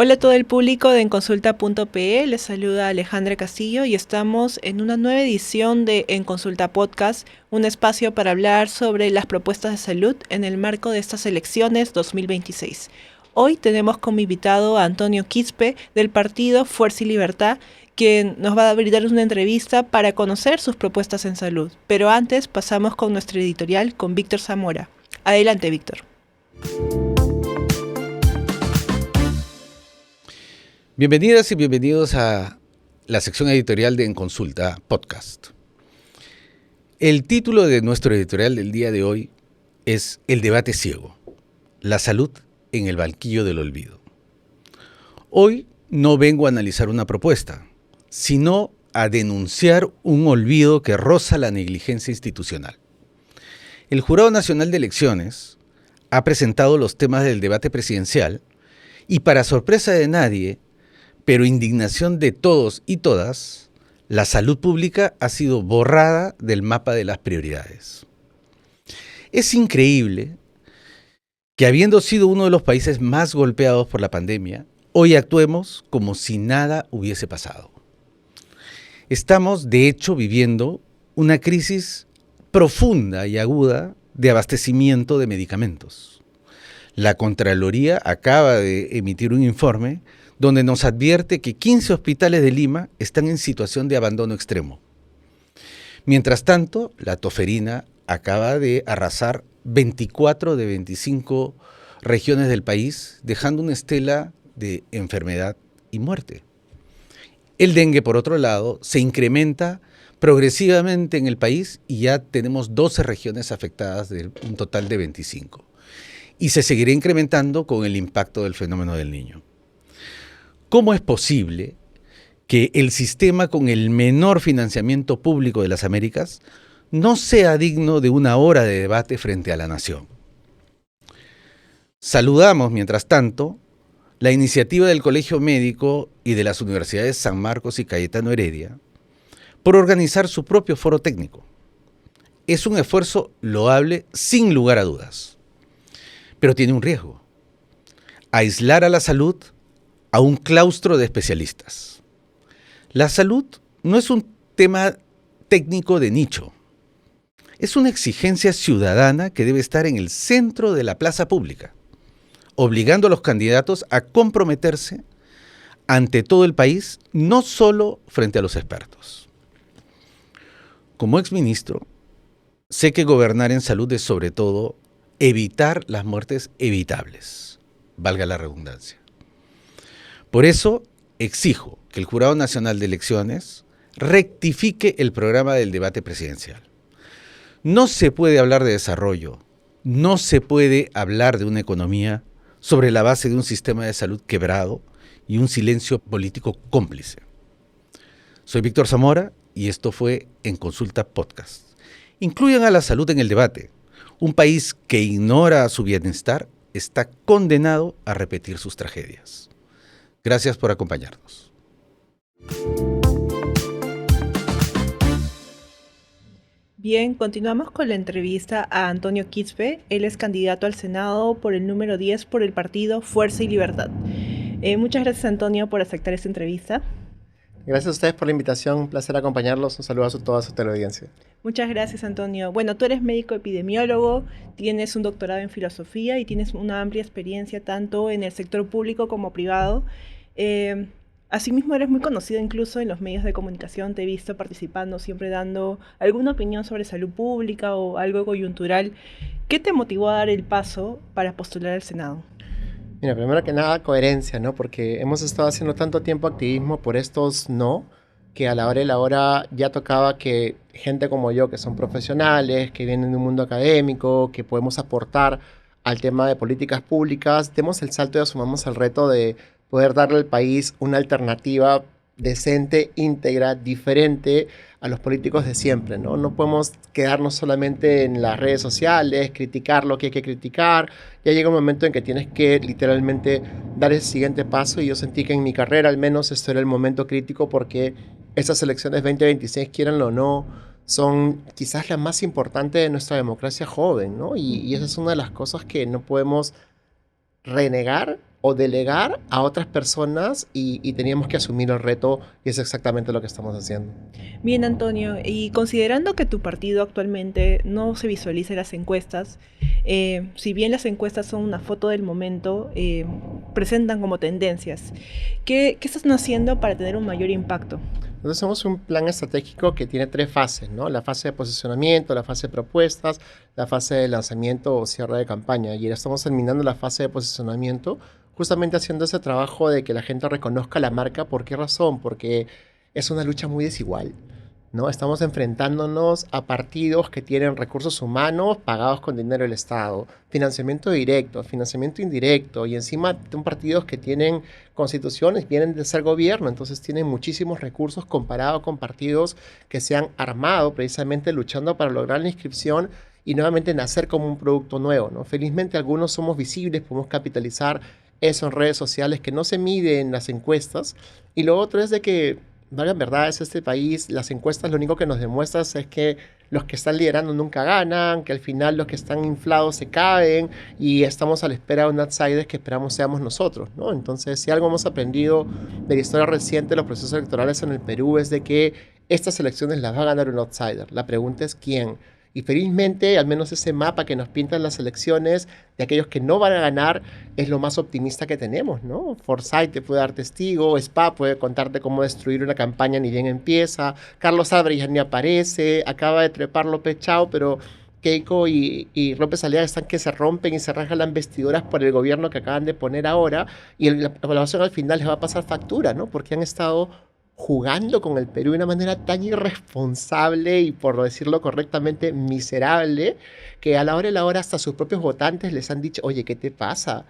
Hola a todo el público de enconsulta.pe, les saluda Alejandra Castillo y estamos en una nueva edición de En Consulta Podcast, un espacio para hablar sobre las propuestas de salud en el marco de estas elecciones 2026. Hoy tenemos como invitado a Antonio Quispe del partido Fuerza y Libertad, quien nos va a brindar una entrevista para conocer sus propuestas en salud. Pero antes pasamos con nuestro editorial con Víctor Zamora. Adelante, Víctor. Bienvenidas y bienvenidos a la sección editorial de En Consulta Podcast. El título de nuestro editorial del día de hoy es El debate ciego, la salud en el banquillo del olvido. Hoy no vengo a analizar una propuesta, sino a denunciar un olvido que roza la negligencia institucional. El Jurado Nacional de Elecciones ha presentado los temas del debate presidencial y, para sorpresa de nadie, pero indignación de todos y todas, la salud pública ha sido borrada del mapa de las prioridades. Es increíble que, habiendo sido uno de los países más golpeados por la pandemia, hoy actuemos como si nada hubiese pasado. Estamos, de hecho, viviendo una crisis profunda y aguda de abastecimiento de medicamentos. La Contraloría acaba de emitir un informe donde nos advierte que 15 hospitales de Lima están en situación de abandono extremo. Mientras tanto, la toferina acaba de arrasar 24 de 25 regiones del país, dejando una estela de enfermedad y muerte. El dengue, por otro lado, se incrementa progresivamente en el país y ya tenemos 12 regiones afectadas de un total de 25. Y se seguirá incrementando con el impacto del fenómeno del Niño. ¿Cómo es posible que el sistema con el menor financiamiento público de las Américas no sea digno de una hora de debate frente a la nación? Saludamos, mientras tanto, la iniciativa del Colegio Médico y de las Universidades San Marcos y Cayetano Heredia por organizar su propio foro técnico. Es un esfuerzo loable sin lugar a dudas, pero tiene un riesgo: aislar a la salud a un claustro de especialistas. La salud no es un tema técnico de nicho. Es una exigencia ciudadana que debe estar en el centro de la plaza pública, obligando a los candidatos a comprometerse ante todo el país, no solo frente a los expertos. Como exministro, sé que gobernar en salud es, sobre todo, evitar las muertes evitables, valga la redundancia. Por eso exijo que el Jurado Nacional de Elecciones rectifique el programa del debate presidencial. No se puede hablar de desarrollo, no se puede hablar de una economía sobre la base de un sistema de salud quebrado y un silencio político cómplice. Soy Víctor Zamora y esto fue En Consulta Podcast. Incluyan a la salud en el debate. Un país que ignora su bienestar está condenado a repetir sus tragedias. Gracias por acompañarnos. Bien, continuamos con la entrevista a Antonio Quispe. Él es candidato al Senado por el número 10 por el partido Fuerza y Libertad. Muchas gracias, Antonio, por aceptar esta entrevista. Gracias a ustedes por la invitación, un placer acompañarlos. Un saludo a toda su teleaudiencia. Muchas gracias, Antonio. Bueno, tú eres médico epidemiólogo, tienes un doctorado en filosofía y tienes una amplia experiencia tanto en el sector público como privado. Asimismo, eres muy conocido incluso en los medios de comunicación. Te he visto participando, siempre dando alguna opinión sobre salud pública o algo coyuntural. ¿Qué te motivó a dar el paso para postular al Senado? Mira, primero que nada, coherencia, ¿no? Porque hemos estado haciendo tanto tiempo activismo por estos no, que a la hora de la hora ya tocaba que gente como yo, que son profesionales, que vienen de un mundo académico, que podemos aportar al tema de políticas públicas, demos el salto y asumamos el reto de poder darle al país una alternativa decente, íntegra, diferente a los políticos de siempre, ¿no? No podemos quedarnos solamente en las redes sociales, criticar lo que hay que criticar. Ya llega un momento en que tienes que literalmente dar el siguiente paso, y yo sentí que en mi carrera al menos esto era el momento crítico, porque estas elecciones 2026, quieranlo o no, son quizás las más importantes de nuestra democracia joven, ¿no? Y esa es una de las cosas que no podemos renegar o delegar a otras personas y teníamos que asumir el reto y es exactamente lo que estamos haciendo. Bien, Antonio, y considerando que tu partido actualmente no se visualiza en las encuestas, si bien las encuestas son una foto del momento, presentan como tendencias. ¿Qué están haciendo para tener un mayor impacto? Entonces hacemos un plan estratégico que tiene 3 fases, ¿no? La fase de posicionamiento, la fase de propuestas, la fase de lanzamiento o cierre de campaña. Y ahora estamos terminando la fase de posicionamiento, justamente haciendo ese trabajo de que la gente reconozca la marca. ¿Por qué razón? Porque es una lucha muy desigual, ¿no? Estamos enfrentándonos a partidos que tienen recursos humanos pagados con dinero del Estado, financiamiento directo, financiamiento indirecto, y encima son partidos que tienen constituciones, vienen de ser gobierno, entonces tienen muchísimos recursos comparado con partidos que se han armado precisamente luchando para lograr la inscripción y nuevamente nacer como un producto nuevo, ¿no? Felizmente algunos somos visibles, podemos capitalizar eso en redes sociales que no se mide en las encuestas, y lo otro es de que valgan verdades, este país, las encuestas lo único que nos demuestran es que los que están liderando nunca ganan, que al final los que están inflados se caen y estamos a la espera de un outsider que esperamos seamos nosotros, ¿no? Entonces, si algo hemos aprendido de la historia reciente de los procesos electorales en el Perú es de que estas elecciones las va a ganar un outsider. La pregunta es quién. Y felizmente, al menos ese mapa que nos pintan las elecciones de aquellos que no van a ganar es lo más optimista que tenemos, ¿no? Forsyth te puede dar testigo, Spa puede contarte cómo destruir una campaña ni bien empieza, Carlos Álvarez ya ni aparece, acaba de trepar López Chao, pero Keiko y López Aliaga están que se rompen y se rasgan las vestiduras por el gobierno que acaban de poner ahora y la evaluación al final les va a pasar factura, ¿no? Porque han estado jugando con el Perú de una manera tan irresponsable y, por decirlo correctamente, miserable, que a la hora de la hora hasta sus propios votantes les han dicho, oye, ¿qué te pasa?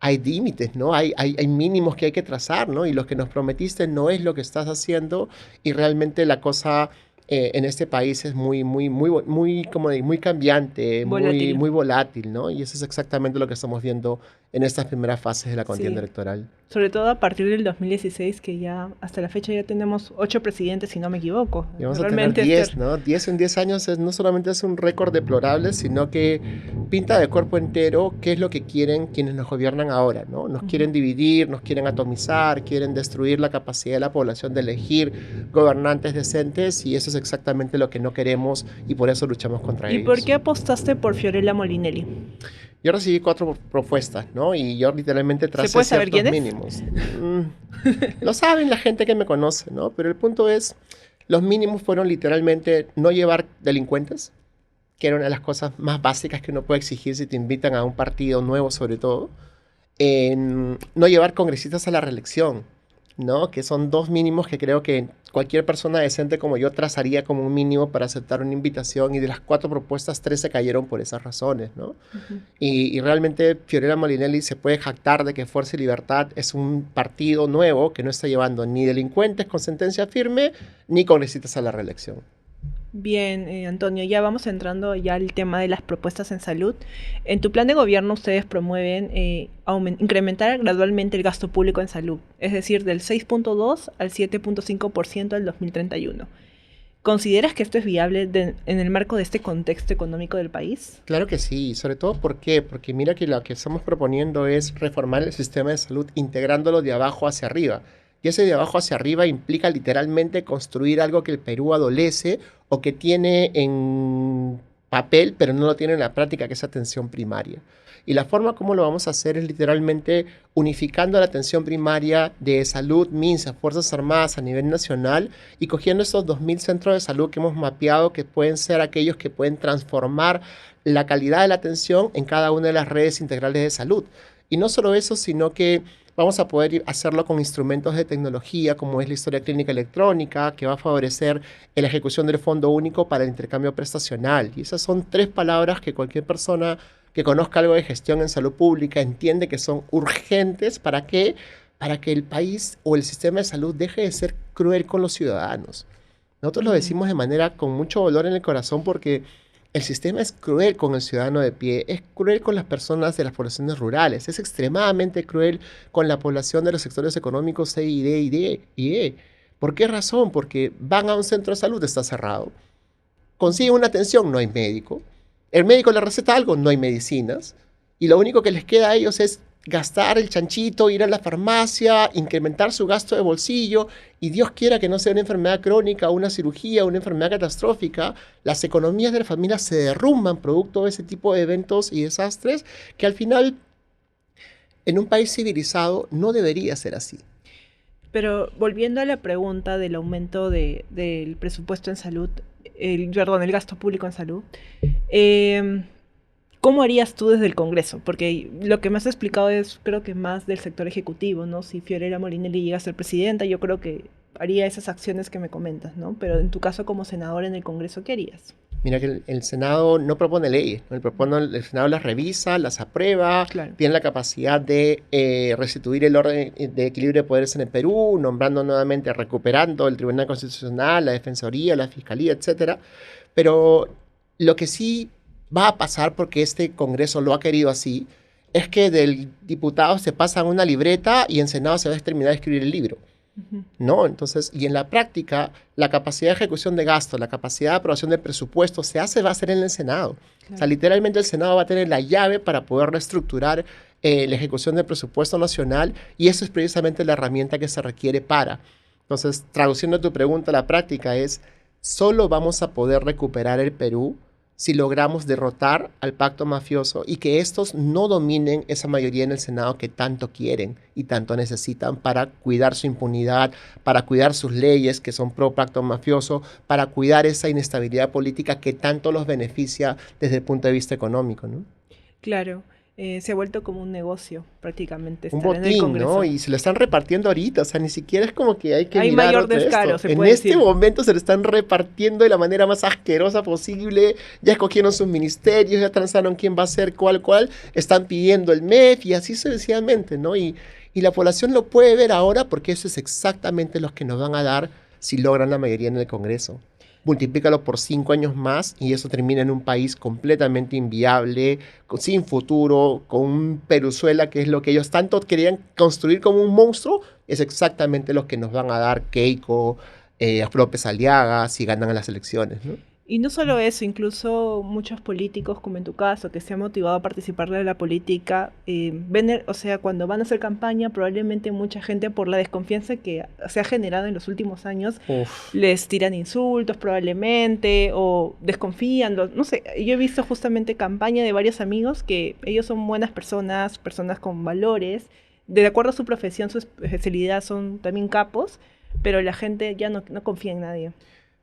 Hay límites, ¿no? Hay mínimos que hay que trazar, ¿no? Y lo que nos prometiste no es lo que estás haciendo y realmente la cosa en este país es muy cambiante, Volátil. muy volátil, ¿no? Y eso es exactamente lo que estamos viendo en estas primeras fases de la contienda Sí. electoral. Sobre todo a partir del 2016, que ya hasta la fecha ya tenemos 8 presidentes, si no me equivoco. Y vamos a tener Realmente 10, ¿no? 10 en 10 años no solamente es un récord deplorable, sino que pinta de cuerpo entero qué es lo que quieren quienes nos gobiernan ahora, ¿no? Nos quieren dividir, nos quieren atomizar, quieren destruir la capacidad de la población de elegir gobernantes decentes y eso es exactamente lo que no queremos y por eso luchamos contra ¿Y ellos. por qué apostaste por Fiorella Molinelli? Yo recibí 4 propuestas, ¿no? Y yo literalmente tracé puede saber ciertos quién es? mínimos. Lo saben la gente que me conoce, ¿no? Pero el punto es, los mínimos fueron literalmente no llevar delincuentes, que era una de las cosas más básicas que uno puede exigir si te invitan a un partido nuevo, sobre todo. No llevar congresistas a la reelección, ¿no? Que son 2 mínimos que creo que cualquier persona decente como yo trazaría como un mínimo para aceptar una invitación y de las 4 propuestas, 3 se cayeron por esas razones, ¿no? Y realmente Fiorella Molinelli se puede jactar de que Fuerza y Libertad es un partido nuevo que no está llevando ni delincuentes con sentencia firme ni congresistas a la reelección. Bien, Antonio, ya vamos entrando ya al tema de las propuestas en salud. En tu plan de gobierno ustedes promueven incrementar gradualmente el gasto público en salud, es decir, del 6.2 al 7.5% del 2031. ¿Consideras que esto es viable en el marco de este contexto económico del país? Claro que sí, sobre todo ¿por qué? Porque mira que lo que estamos proponiendo es reformar el sistema de salud integrándolo de abajo hacia arriba. Y ese de abajo hacia arriba implica literalmente construir algo que el Perú adolece o que tiene en papel, pero no lo tiene en la práctica, que es atención primaria. Y la forma como lo vamos a hacer es literalmente unificando la atención primaria de salud, MINSA, Fuerzas Armadas a nivel nacional y cogiendo estos 2.000 centros de salud que hemos mapeado que pueden ser aquellos que pueden transformar la calidad de la atención en cada una de las redes integrales de salud. Y no solo eso, sino que vamos a poder hacerlo con instrumentos de tecnología, como es la historia clínica electrónica, que va a favorecer la ejecución del Fondo Único para el intercambio prestacional. Y esas son 3 palabras que cualquier persona que conozca algo de gestión en salud pública entiende que son urgentes. ¿Para qué? Para que el país o el sistema de salud deje de ser cruel con los ciudadanos. Nosotros lo decimos de manera con mucho dolor en el corazón porque el sistema es cruel con el ciudadano de pie, es cruel con las personas de las poblaciones rurales, es extremadamente cruel con la población de los sectores económicos C, I, D, y D y E. ¿Por qué razón? Porque van a un centro de salud, está cerrado. Consiguen una atención, no hay médico. El médico le receta algo, no hay medicinas. Y lo único que les queda a ellos es gastar el chanchito, ir a la farmacia, incrementar su gasto de bolsillo, y Dios quiera que no sea una enfermedad crónica, una cirugía, una enfermedad catastrófica, las economías de la familia se derrumban producto de ese tipo de eventos y desastres que al final, en un país civilizado, no debería ser así. Pero volviendo a la pregunta del aumento del presupuesto en salud, el gasto público en salud, ¿cómo harías tú desde el Congreso? Porque lo que me has explicado es, creo que más del sector ejecutivo, ¿no? Si Fiorella Molinelli llega a ser presidenta, yo creo que haría esas acciones que me comentas, ¿no? Pero en tu caso como senadora en el Congreso, ¿qué harías? Mira que el Senado no propone leyes, ¿no? El Senado las revisa, las aprueba, Claro. tiene la capacidad de restituir el orden de equilibrio de poderes en el Perú, nombrando nuevamente, recuperando el Tribunal Constitucional, la Defensoría, la Fiscalía, etcétera. Pero lo que sí va a pasar, porque este Congreso lo ha querido así, es que del diputado se pasa a una libreta y en Senado se va a terminar de escribir el libro. Ujú. ¿No? Entonces, y en la práctica, la capacidad de ejecución de gasto, la capacidad de aprobación del presupuesto va a ser en el Senado. O sea, Claro. literalmente el Senado va a tener la llave para poder reestructurar la ejecución del presupuesto nacional, y eso es precisamente la herramienta que se requiere para. Entonces, traduciendo tu pregunta a la práctica es, solo vamos a poder recuperar el Perú si logramos derrotar al pacto mafioso y que estos no dominen esa mayoría en el Senado que tanto quieren y tanto necesitan para cuidar su impunidad, para cuidar sus leyes que son pro pacto mafioso, para cuidar esa inestabilidad política que tanto los beneficia desde el punto de vista económico, ¿no? Claro, se ha vuelto como un negocio prácticamente Un estar en el botín, Congreso. ¿no? Y se lo están repartiendo ahorita, o sea, ni siquiera es como que hay que Hay mirar mayor otro descaro, esto. se En puede este decir. momento se lo están repartiendo de la manera más asquerosa posible, ya escogieron sus ministerios, ya transaron quién va a ser cuál, están pidiendo el MEF y así sucesivamente, ¿no? Y la población lo puede ver ahora porque eso es exactamente lo que nos van a dar si logran la mayoría en el Congreso. Multiplícalo por 5 años más y eso termina en un país completamente inviable, sin futuro, con un Peruzuela que es lo que ellos tanto querían construir como un monstruo, es exactamente lo que nos van a dar Keiko, López Aliaga, si ganan las elecciones, ¿no? Y no solo eso, incluso muchos políticos, como en tu caso, que se han motivado a participar de la política, o sea, cuando van a hacer campaña, probablemente mucha gente, por la desconfianza que se ha generado en los últimos años, Uf. les tiran insultos probablemente, o desconfían, no sé, yo he visto justamente campaña de varios amigos que ellos son buenas personas, personas con valores, de acuerdo a su profesión, su especialidad son también capos, pero la gente ya no confía en nadie.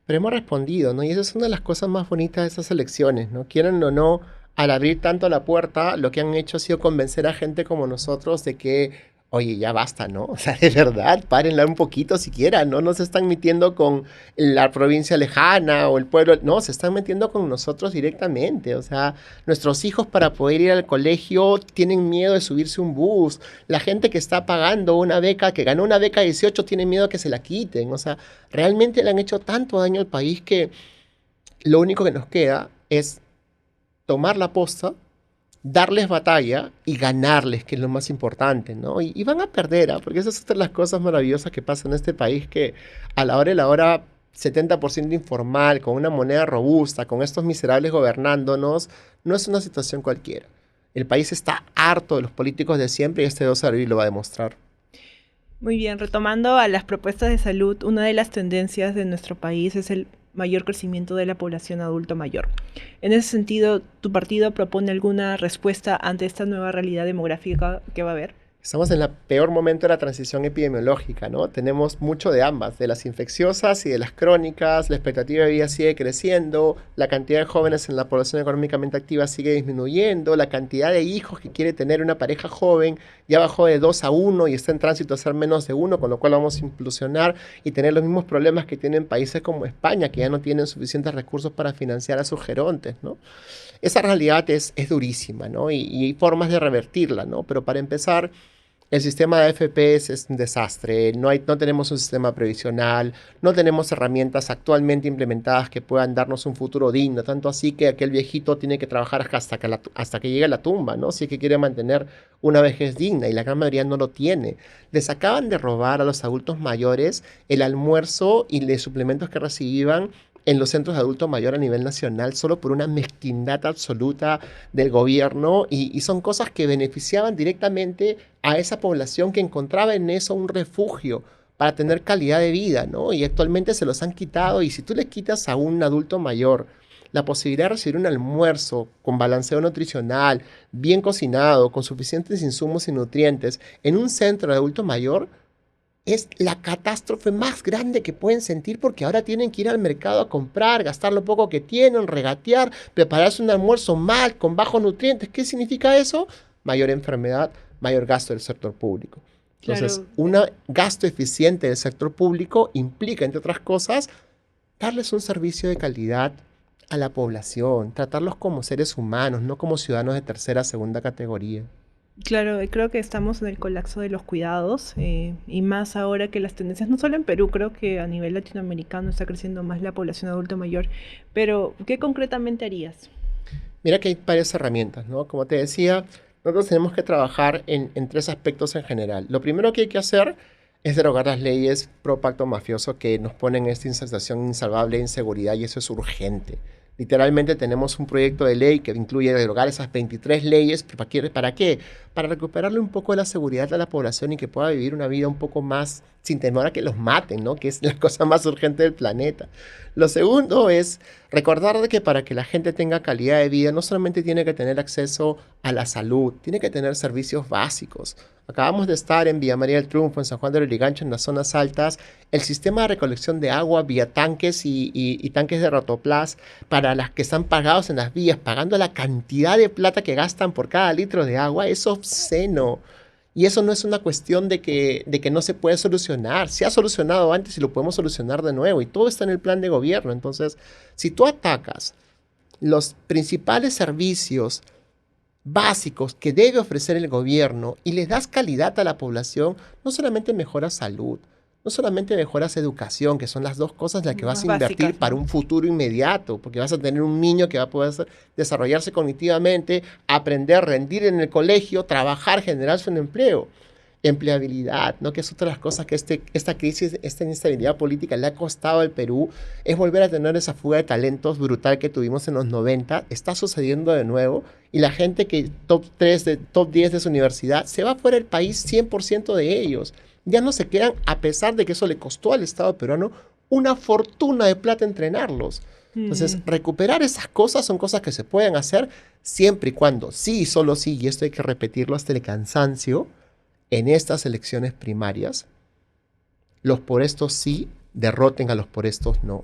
Pero hemos respondido, ¿no? Y esa es una de las cosas más bonitas de esas elecciones, ¿no? Quieran o no, al abrir tanto la puerta, lo que han hecho ha sido convencer a gente como nosotros de que, oye, ya basta, ¿no? O sea, de verdad, párenla un poquito siquiera, ¿no? No se están metiendo con la provincia lejana o el pueblo, no, se están metiendo con nosotros directamente. O sea, nuestros hijos para poder ir al colegio tienen miedo de subirse a un bus. La gente que está pagando una beca, que ganó una beca 18, tiene miedo que se la quiten. O sea, realmente le han hecho tanto daño al país que lo único que nos queda es tomar la posta, darles batalla y ganarles, que es lo más importante, ¿no? Y van a perder, ¿ah? Porque esas son otra de las cosas maravillosas que pasan en este país, que a la hora de la hora, 70% informal, con una moneda robusta, con estos miserables gobernándonos, no es una situación cualquiera. El país está harto de los políticos de siempre y este 2 de abril lo va a demostrar. Muy bien, retomando a las propuestas de salud, una de las tendencias de nuestro país es el mayor crecimiento de la población adulto mayor. En ese sentido, ¿tu partido propone alguna respuesta ante esta nueva realidad demográfica que va a haber? Estamos en el peor momento de la transición epidemiológica, ¿no? Tenemos mucho de ambas, de las infecciosas y de las crónicas, la expectativa de vida sigue creciendo, la cantidad de jóvenes en la población económicamente activa sigue disminuyendo, la cantidad de hijos que quiere tener una pareja joven ya bajó de 2 a 1 y está en tránsito a ser menos de 1, con lo cual vamos a implosionar y tener los mismos problemas que tienen países como España, que ya no tienen suficientes recursos para financiar a sus gerontes, ¿no? Esa realidad es durísima, ¿no? Y hay formas de revertirla, ¿no? Pero para empezar, el sistema de AFP es un desastre, no tenemos un sistema previsional, no tenemos herramientas actualmente implementadas que puedan darnos un futuro digno, tanto así que aquel viejito tiene que trabajar hasta que llegue a la tumba, ¿no? Si es que quiere mantener una vejez digna, y la gran mayoría no lo tiene. Les acaban de robar a los adultos mayores el almuerzo y los suplementos que recibían en los centros de adulto mayor a nivel nacional solo por una mezquindad absoluta del gobierno y son cosas que beneficiaban directamente a esa población que encontraba en eso un refugio para tener calidad de vida, ¿no? Y actualmente se los han quitado y si tú le quitas a un adulto mayor la posibilidad de recibir un almuerzo con balanceo nutricional, bien cocinado, con suficientes insumos y nutrientes en un centro de adulto mayor, es la catástrofe más grande que pueden sentir porque ahora tienen que ir al mercado a comprar, gastar lo poco que tienen, regatear, prepararse un almuerzo mal, con bajos nutrientes. ¿Qué significa eso? Mayor enfermedad, mayor gasto del sector público. Entonces, Claro. un gasto eficiente del sector público implica, entre otras cosas, darles un servicio de calidad a la población, tratarlos como seres humanos, no como ciudadanos de tercera, segunda categoría. Claro, creo que estamos en el colapso de los cuidados y más ahora que las tendencias, no solo en Perú, creo que a nivel latinoamericano está creciendo más la población adulto mayor, pero ¿qué concretamente harías? Mira que hay varias herramientas, ¿no? Como te decía, nosotros tenemos que trabajar en tres aspectos en general. Lo primero que hay que hacer es derogar las leyes pro pacto mafioso que nos ponen en esta sensación insalvable de inseguridad y eso es urgente. Literalmente tenemos un proyecto de ley que incluye derogar esas 23 leyes. ¿Para qué? Para recuperarle un poco de la seguridad a la población y que pueda vivir una vida un poco más sin temor a que los maten, ¿no? Que es la cosa más urgente del planeta. Lo segundo es recordar de que para que la gente tenga calidad de vida no solamente tiene que tener acceso a la salud, tiene que tener servicios básicos. Acabamos de estar en Villa María del Triunfo, en San Juan de Lurigancho, en las zonas altas. El sistema de recolección de agua vía tanques y tanques de rotoplas para las que están pagados en las vías, pagando la cantidad de plata que gastan por cada litro de agua, es obsceno. Y eso no es una cuestión de que no se puede solucionar. Se ha solucionado antes y lo podemos solucionar de nuevo. Y todo está en el plan de gobierno. Entonces, si tú atacas los principales servicios básicos que debe ofrecer el gobierno y les das calidad a la población, no solamente mejoras salud, no solamente mejoras educación, que son las dos cosas en las que vas Más a invertir básicas, para ¿no? un futuro inmediato, porque vas a tener un niño que va a poder desarrollarse cognitivamente, aprender, rendir en el colegio, trabajar, generarse un empleo. Empleabilidad, ¿no? Que es otra de las cosas que esta crisis, esta inestabilidad política le ha costado al Perú, es volver a tener esa fuga de talentos brutal que tuvimos en los 90, está sucediendo de nuevo, y la gente que top 10 de su universidad se va fuera del país, 100% de ellos. Ya no se quedan, a pesar de que eso le costó al Estado peruano una fortuna de plata entrenarlos. Entonces, Mm. recuperar esas cosas son cosas que se pueden hacer siempre y cuando, sí y solo sí, y esto hay que repetirlo hasta el cansancio, en estas elecciones primarias, los por estos sí derroten a los por estos no.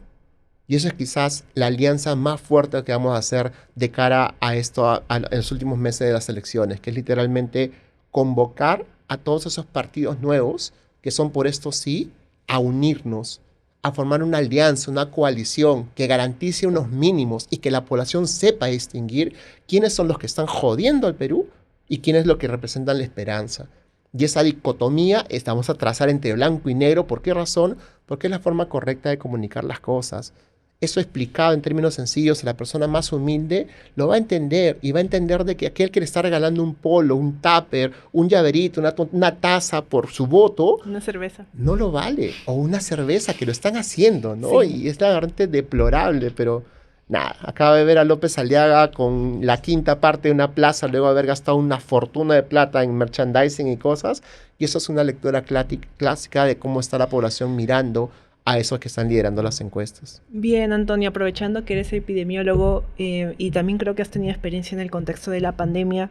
Y eso es quizás la alianza más fuerte que vamos a hacer de cara a esto en los últimos meses de las elecciones, que es literalmente convocar a todos esos partidos nuevos que son por esto sí, a unirnos, a formar una alianza, una coalición que garantice unos mínimos y que la población sepa distinguir quiénes son los que están jodiendo al Perú y quiénes los que representan la esperanza. Y esa dicotomía estamos a trazar entre blanco y negro. ¿Por qué razón? Porque es la forma correcta de comunicar las cosas. Eso explicado en términos sencillos, la persona más humilde lo va a entender y va a entender de que aquel que le está regalando un polo, un tupper, un llaverito, una taza por su voto, Una cerveza. no lo vale. O una cerveza que lo están haciendo, ¿no? Sí. Y es la verdad deplorable, pero nada. Acabo de ver a López Aliaga con la quinta parte de una plaza, luego de haber gastado una fortuna de plata en merchandising y cosas. Y eso es una lectura clásica de cómo está la población mirando a esos que están liderando las encuestas. Bien, Antonio, aprovechando que eres epidemiólogo y también creo que has tenido experiencia en el contexto de la pandemia,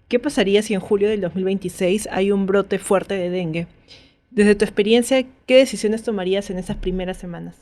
¿qué pasaría si en julio del 2026 hay un brote fuerte de dengue? Desde tu experiencia, ¿qué decisiones tomarías en esas primeras semanas?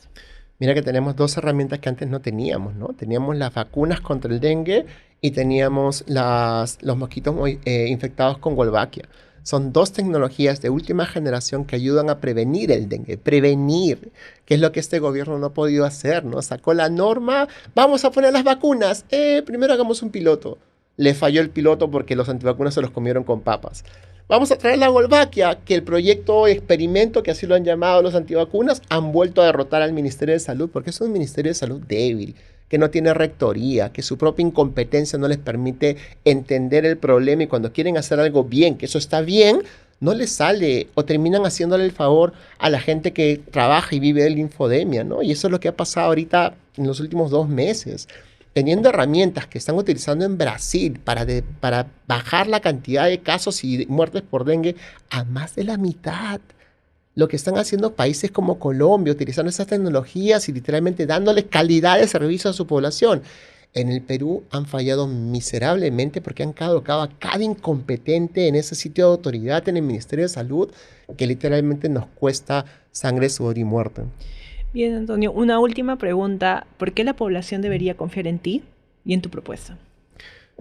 Mira que tenemos dos herramientas que antes no teníamos, ¿no? Teníamos las vacunas contra el dengue y teníamos los mosquitos infectados con Wolbachia. Son dos tecnologías de última generación que ayudan a prevenir el dengue, prevenir, que es lo que este gobierno no ha podido hacer, ¿no? Sacó la norma, vamos a poner las vacunas, primero hagamos un piloto. Le falló el piloto porque los antivacunas se los comieron con papas. Vamos a traer la Wolbachia, que el proyecto experimento, que así lo han llamado los antivacunas, han vuelto a derrotar al Ministerio de Salud, porque es un Ministerio de Salud débil, que no tiene rectoría, que su propia incompetencia no les permite entender el problema y cuando quieren hacer algo bien, que eso está bien, no les sale o terminan haciéndole el favor a la gente que trabaja y vive de la infodemia, ¿no? Y eso es lo que ha pasado ahorita en los últimos 2 meses, teniendo herramientas que están utilizando en Brasil para bajar la cantidad de casos y muertes por dengue a más de la mitad. Lo que están haciendo países como Colombia, utilizando esas tecnologías y literalmente dándole calidad de servicio a su población. En el Perú han fallado miserablemente porque han colocado a cada incompetente en ese sitio de autoridad en el Ministerio de Salud que literalmente nos cuesta sangre, sudor y muerte. Bien, Antonio, una última pregunta. ¿Por qué la población debería confiar en ti y en tu propuesta?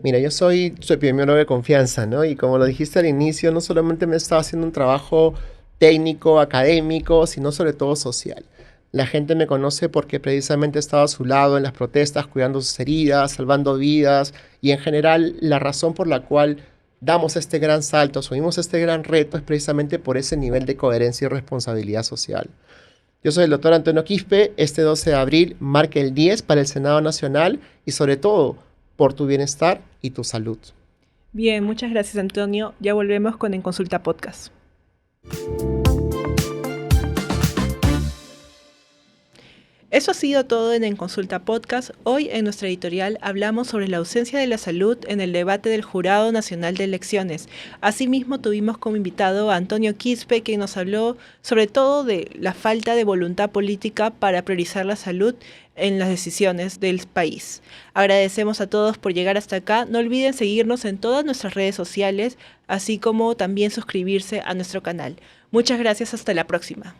Mira, yo soy su epidemiólogo de confianza, ¿no? Y como lo dijiste al inicio, no solamente me estaba haciendo un trabajo técnico, académico, sino sobre todo social. La gente me conoce porque precisamente he estado a su lado en las protestas, cuidando sus heridas, salvando vidas, y en general la razón por la cual damos este gran salto, asumimos este gran reto, es precisamente por ese nivel de coherencia y responsabilidad social. Yo soy el doctor Antonio Quispe. Este 12 de abril marca el 10 para el Senado Nacional y sobre todo por tu bienestar y tu salud. Bien, muchas gracias, Antonio. Ya volvemos con En Consulta Podcast. Eso ha sido todo en Consulta Podcast. Hoy en nuestra editorial hablamos sobre la ausencia de la salud en el debate del Jurado Nacional de Elecciones. Asimismo tuvimos como invitado a Antonio Quispe, que nos habló sobre todo de la falta de voluntad política para priorizar la salud en las decisiones del país. Agradecemos a todos por llegar hasta acá. No olviden seguirnos en todas nuestras redes sociales, así como también suscribirse a nuestro canal. Muchas gracias, hasta la próxima.